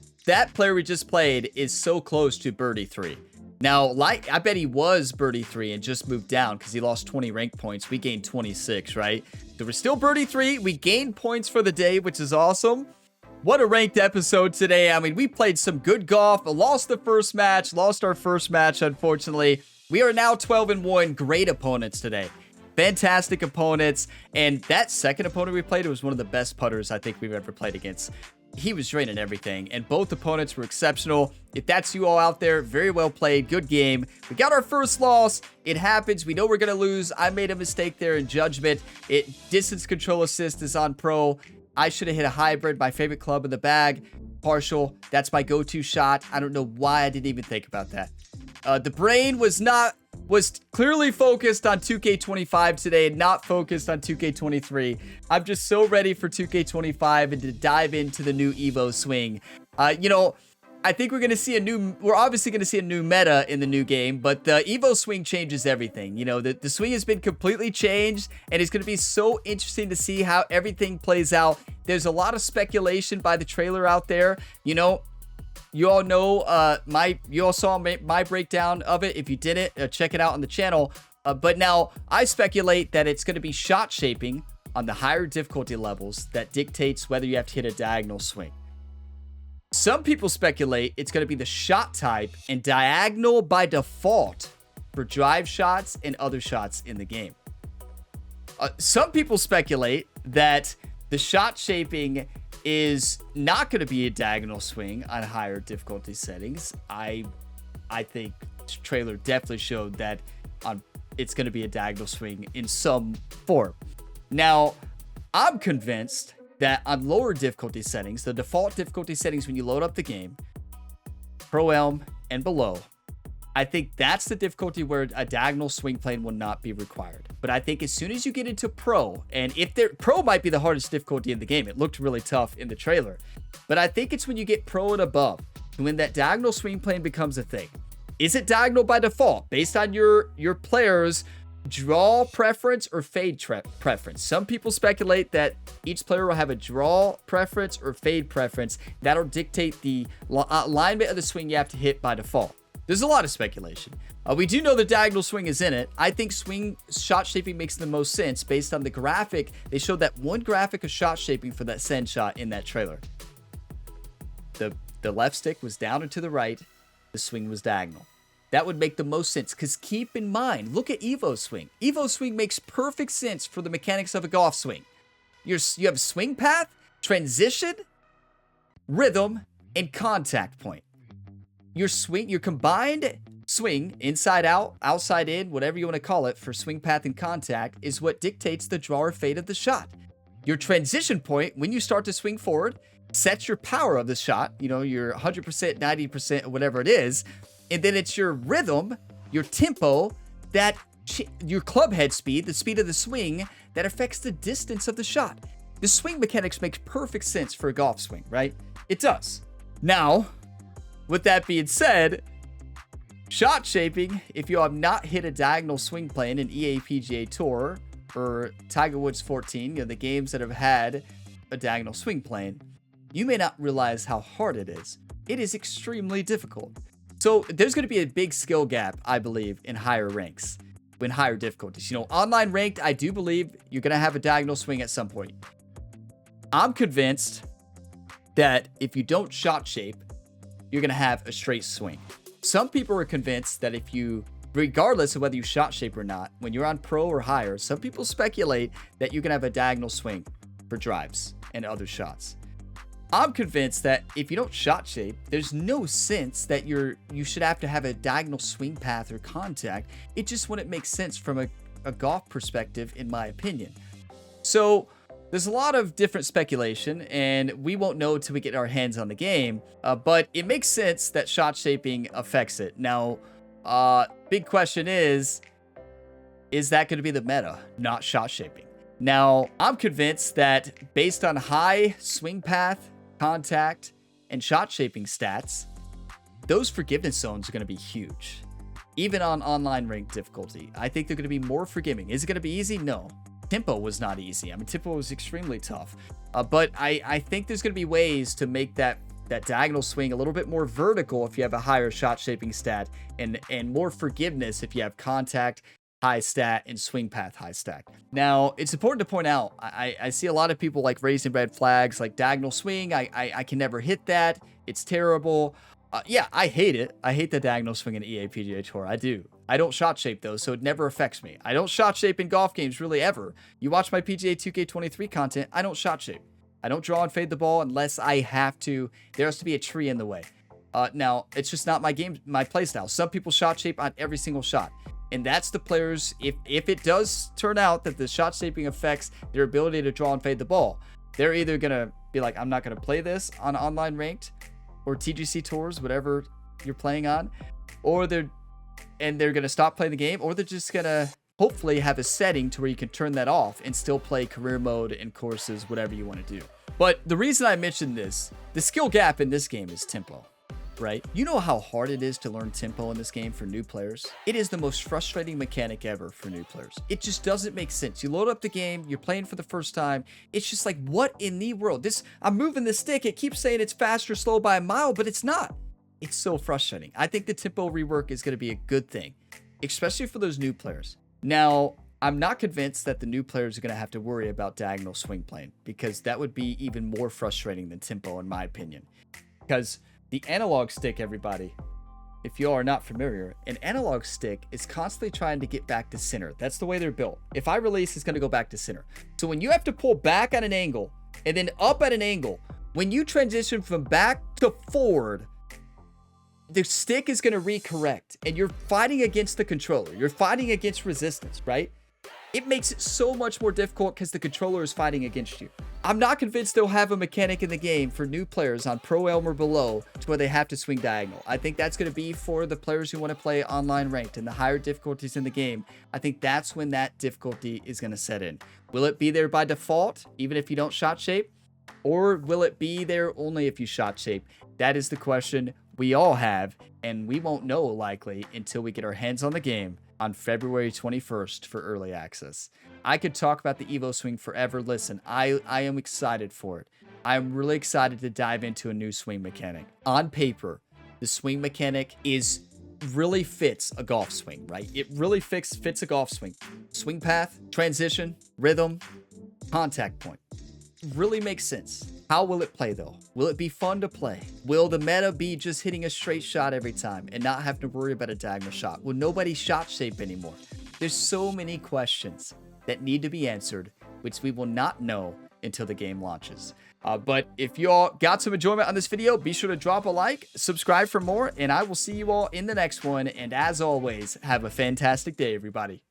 player we just played is so close to birdie 3. Now, I bet he was birdie 3 and just moved down because he lost 20 rank points. We gained 26, right? So we're still birdie 3. We gained points for the day, which is awesome. What a ranked episode today. I mean, we played some good golf. Lost the first match. Lost our first match, unfortunately. We are now 12-1. Great opponents today. Fantastic opponents. And that second opponent we played was one of the best putters I think we've ever played against. He was draining everything, and both opponents were exceptional. If that's you all out there, very well played. Good game. We got our first loss. It happens. We know we're going to lose. I made a mistake there in judgment. Distance control assist is on pro. I should have hit a hybrid, my favorite club in the bag. Partial. That's my go-to shot. I don't know why I didn't even think about that. The brain was clearly focused on 2K25 today, not focused on 2K23. I'm just so ready for 2K25 and to dive into the new Evo swing. You know, I think we're obviously going to see a new meta in the new game, but the Evo swing changes everything. You know, the swing has been completely changed, and it's going to be so interesting to see how everything plays out. There's a lot of speculation by the trailer out there. You know, you all know you all saw my breakdown of it. If you didn't, check it out on the channel. But now I speculate that it's going to be shot shaping on the higher difficulty levels that dictates whether you have to hit a diagonal swing. Some people speculate it's going to be the shot type and diagonal by default for drive shots and other shots in the game. Some people speculate that the shot shaping is not going to be a diagonal swing on higher difficulty settings. I think trailer definitely showed that it's going to be a diagonal swing in some form. Now, I'm convinced that on lower difficulty settings, the default difficulty settings when you load up the game, Pro Elm and below, I think that's the difficulty where a diagonal swing plane will not be required. But I think as soon as you get into Pro, and Pro might be the hardest difficulty in the game. It looked really tough in the trailer. But I think it's when you get Pro and above, when that diagonal swing plane becomes a thing. Is it diagonal by default based on your player's draw preference or fade preference? Some people speculate that each player will have a draw preference or fade preference. That'll dictate the alignment of the swing you have to hit by default. There's a lot of speculation. We do know the diagonal swing is in it. I think swing shot shaping makes the most sense based on the graphic. They showed that one graphic of shot shaping for that send shot in that trailer. The left stick was down and to the right. The swing was diagonal. That would make the most sense because keep in mind, look at Evo swing. Evo swing makes perfect sense for the mechanics of a golf swing. You have swing path, transition, rhythm, and contact point. Your combined swing, inside out, outside in, whatever you want to call it, for swing path and contact is what dictates the draw or fade of the shot. Your transition point, when you start to swing forward, sets your power of the shot, you know, your 100%, 90%, or whatever it is. And then it's your rhythm, your tempo, your club head speed, the speed of the swing, that affects the distance of the shot. The swing mechanics makes perfect sense for a golf swing, right? It does. Now, with that being said, shot shaping, if you have not hit a diagonal swing plane in EA PGA Tour or Tiger Woods 14, the games that have had a diagonal swing plane, you may not realize how hard it is. It is extremely difficult. So there's going to be a big skill gap, I believe, in higher ranks, in higher difficulties. Online ranked, I do believe you're going to have a diagonal swing at some point. I'm convinced that if you don't shot shape, you're going to have a straight swing. Some people are convinced that if you, regardless of whether you shot shape or not, when you're on pro or higher, some people speculate that you can have a diagonal swing for drives and other shots. I'm convinced that if you don't shot shape, there's no sense that you should have to have a diagonal swing path or contact. It just wouldn't make sense from a golf perspective, in my opinion. So there's a lot of different speculation, and we won't know until we get our hands on the game, but it makes sense that shot shaping affects it. Now, big question is that going to be the meta, not shot shaping? Now, I'm convinced that based on high swing path, contact, and shot shaping stats, those forgiveness zones are going to be huge. Even on online ranked difficulty, I think they're going to be more forgiving. Is it going to be easy? No. Tempo was not easy. Tempo was extremely tough. But I think there's going to be ways to make that diagonal swing a little bit more vertical if you have a higher shot shaping stat, and more forgiveness if you have contact high stat and swing path high stat. Now, it's important to point out, I see a lot of people like raising red flags, like diagonal swing. I can never hit that. It's terrible. Yeah, I hate it. I hate the diagonal swing in EA PGA Tour. I do. I don't shot shape though, so it never affects me. I don't shot shape in golf games really ever. You watch my PGA 2K23 content, I don't shot shape. I don't draw and fade the ball unless I have to. There has to be a tree in the way. Now, it's just not my play style. Some people shot shape on every single shot. And that's the players, if it does turn out that the shot shaping affects their ability to draw and fade the ball, they're either going to be like, I'm not going to play this on online ranked or TGC tours, whatever you're playing on, or they're going to stop playing the game, or they're just going to hopefully have a setting to where you can turn that off and still play career mode and courses, whatever you want to do. But the reason I mentioned this, the skill gap in this game is tempo, right? You know how hard it is to learn tempo in this game for new players? It is the most frustrating mechanic ever for new players. It just doesn't make sense. You load up the game, you're playing for the first time. It's just like, what in the world? I'm moving the stick. It keeps saying it's fast or slow by a mile, but it's not. It's so frustrating. I think the tempo rework is going to be a good thing, especially for those new players. Now, I'm not convinced that the new players are going to have to worry about diagonal swing plane, because that would be even more frustrating than tempo, in my opinion. Because the analog stick, everybody, if you are not familiar, an analog stick is constantly trying to get back to center. That's the way they're built. If I release, it's going to go back to center. So when you have to pull back at an angle and then up at an angle, when you transition from back to forward, the stick is going to recorrect, and you're fighting against the controller. You're fighting against resistance, right? It makes it so much more difficult because the controller is fighting against you. I'm not convinced they'll have a mechanic in the game for new players on Pro Elm or below to where they have to swing diagonal. I think that's going to be for the players who want to play online ranked and the higher difficulties in the game. I think that's when that difficulty is going to set in. Will it be there by default, even if you don't shot shape? Or will it be there only if you shot shape? That is the question we all have, and we won't know likely until we get our hands on the game on February 21st for early access. I could talk about the Evo swing forever. Listen, I am excited for it. I'm really excited to dive into a new swing mechanic. On paper, the swing mechanic really fits a golf swing, right? It really fits a golf swing. Swing path, transition, rhythm, contact point. Really makes sense. How will it play though? Will it be fun to play? Will the meta be just hitting a straight shot every time and not have to worry about a diagonal shot? Will nobody shot shape anymore? There's so many questions that need to be answered, which we will not know until the game launches. But if you all got some enjoyment on this video, be sure to drop a like, subscribe for more, and I will see you all in the next one. And as always, have a fantastic day, everybody.